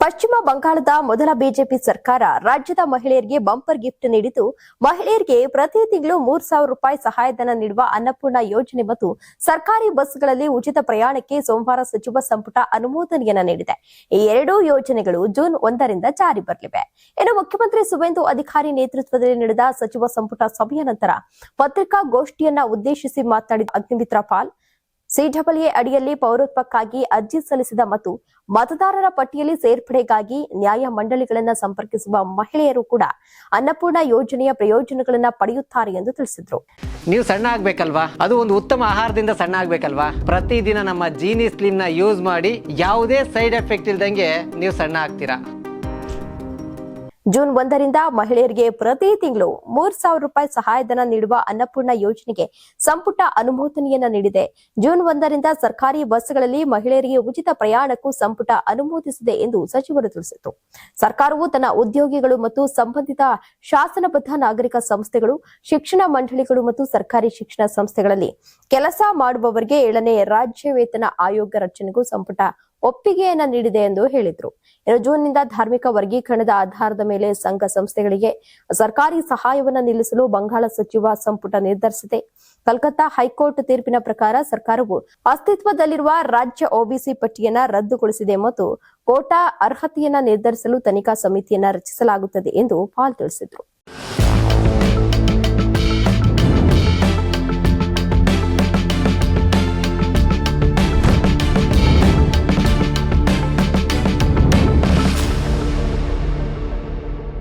ಪಶ್ಚಿಮ ಬಂಗಾಳದ ಮೊದಲ ಬಿಜೆಪಿ ಸರ್ಕಾರ ರಾಜ್ಯದ ಮಹಿಳೆಯರಿಗೆ ಬಂಪರ್ ಗಿಫ್ಟ್ ನೀಡಿದ್ದು, ಮಹಿಳೆಯರಿಗೆ ಪ್ರತಿ ತಿಂಗಳು 3,000 ರೂಪಾಯಿ ಸಹಾಯಧನ ನೀಡುವ ಅನ್ನಪೂರ್ಣ ಯೋಜನೆ ಮತ್ತು ಸರ್ಕಾರಿ ಬಸ್ಗಳಲ್ಲಿ ಉಚಿತ ಪ್ರಯಾಣಕ್ಕೆ ಸೋಮವಾರ ಸಚಿವ ಸಂಪುಟ ಅನುಮೋದನೆಯನ್ನ ನೀಡಿದೆ. ಈ ಎರಡೂ ಯೋಜನೆಗಳು ಜೂನ್ 1ರಿಂದ ಜಾರಿ ಬರಲಿವೆ. ಇನ್ನು ಮುಖ್ಯಮಂತ್ರಿ ಸುವೇಂದು ಅಧಿಕಾರಿ ನೇತೃತ್ವದಲ್ಲಿ ನಡೆದ ಸಚಿವ ಸಂಪುಟ ಸಭೆಯ ನಂತರ ಪತ್ರಿಕಾಗೋಷ್ಠಿಯನ್ನ ಉದ್ದೇಶಿಸಿ ಮಾತನಾಡಿದ ಅಗ್ನಿಮಿತ್ರ ಪಾಲ್, ಸಿಡಬ್ಲ್ಯೂಎ ಅಡಿಯಲ್ಲಿ ಪೌರತ್ವಕ್ಕಾಗಿ ಅರ್ಜಿ ಸಲ್ಲಿಸಿದ ಮತ್ತು ಮತದಾರರ ಪಟ್ಟಿಯಲ್ಲಿ ಸೇರ್ಪಡೆಗಾಗಿ ನ್ಯಾಯ ಮಂಡಳಿಗಳನ್ನು ಸಂಪರ್ಕಿಸುವ ಮಹಿಳೆಯರು ಕೂಡ ಅನ್ನಪೂರ್ಣ ಯೋಜನೆಯ ಪ್ರಯೋಜನಗಳನ್ನು ಪಡೆಯುತ್ತಾರೆ ಎಂದು ತಿಳಿಸಿದರು. ನೀವು ಸಣ್ಣ ಆಗ್ಬೇಕಲ್ವಾ? ಅದು ಒಂದು ಉತ್ತಮ ಆಹಾರದಿಂದ ಸಣ್ಣ ಆಗ್ಬೇಕಲ್ವಾ? ಪ್ರತಿದಿನ ನಮ್ಮ ಜೀನಿ ಸ್ಲಿಮ್ ನ ಯೂಸ್ ಮಾಡಿ ಯಾವುದೇ ಸೈಡ್ ಎಫೆಕ್ಟ್ ಇಲ್ದಂಗೆ ನೀವು ಸಣ್ಣ ಆಗ್ತೀರಾ. ಜೂನ್ 1ರಿಂದ ಮಹಿಳೆಯರಿಗೆ ಪ್ರತಿ ತಿಂಗಳು 3,000 ರೂಪಾಯಿ ಸಹಾಯಧನ ನೀಡುವ ಅನ್ನಪೂರ್ಣ ಯೋಜನೆಗೆ ಸಂಪುಟ ಅನುಮೋದನೆಯನ್ನ ನೀಡಿದೆ. ಜೂನ್ 1ರಿಂದ ಸರ್ಕಾರಿ ಬಸ್ಗಳಲ್ಲಿ ಮಹಿಳೆಯರಿಗೆ ಉಚಿತ ಪ್ರಯಾಣಕ್ಕೂ ಸಂಪುಟ ಅನುಮೋದಿಸಿದೆ ಎಂದು ಸಚಿವರು ತಿಳಿಸಿದರು. ಸರ್ಕಾರವು ತನ್ನ ಉದ್ಯೋಗಿಗಳು ಮತ್ತು ಸಂಬಂಧಿತ ಶಾಸನಬದ್ಧ ನಾಗರಿಕ ಸಂಸ್ಥೆಗಳು, ಶಿಕ್ಷಣ ಮಂಡಳಿಗಳು ಮತ್ತು ಸರ್ಕಾರಿ ಶಿಕ್ಷಣ ಸಂಸ್ಥೆಗಳಲ್ಲಿ ಕೆಲಸ ಮಾಡುವವರಿಗೆ 7ನೇ ರಾಜ್ಯ ವೇತನ ಆಯೋಗ ರಚನೆಗೂ ಸಂಪುಟ ಒಪ್ಪಿಗೆಯನ್ನ ನೀಡಿದೆ ಎಂದು ಹೇಳಿದರು. ಇನ್ನು ಜೂನ್ನಿಂದ ಧಾರ್ಮಿಕ ವರ್ಗೀಕರಣದ ಆಧಾರದ ಮೇಲೆ ಸಂಘ ಸಂಸ್ಥೆಗಳಿಗೆ ಸರ್ಕಾರಿ ಸಹಾಯವನ್ನು ನಿಲ್ಲಿಸಲು ಬಂಗಾಳ ಸಚಿವ ಸಂಪುಟ ನಿರ್ಧರಿಸಿದೆ. ಕಲ್ಕತ್ತಾ ಹೈಕೋರ್ಟ್ ತೀರ್ಪಿನ ಪ್ರಕಾರ ಸರ್ಕಾರವು ಅಸ್ತಿತ್ವದಲ್ಲಿರುವ ರಾಜ್ಯ ಒಬಿಸಿ ಪಟ್ಟಿಯನ್ನ ರದ್ದುಗೊಳಿಸಿದೆ ಮತ್ತು ಕೋಟಾ ಅರ್ಹತೆಯನ್ನ ನಿರ್ಧರಿಸಲು ತನಿಖಾ ಸಮಿತಿಯನ್ನ ರಚಿಸಲಾಗುತ್ತದೆ ಎಂದು ಪಾಲ್ ತಿಳಿಸಿದರು.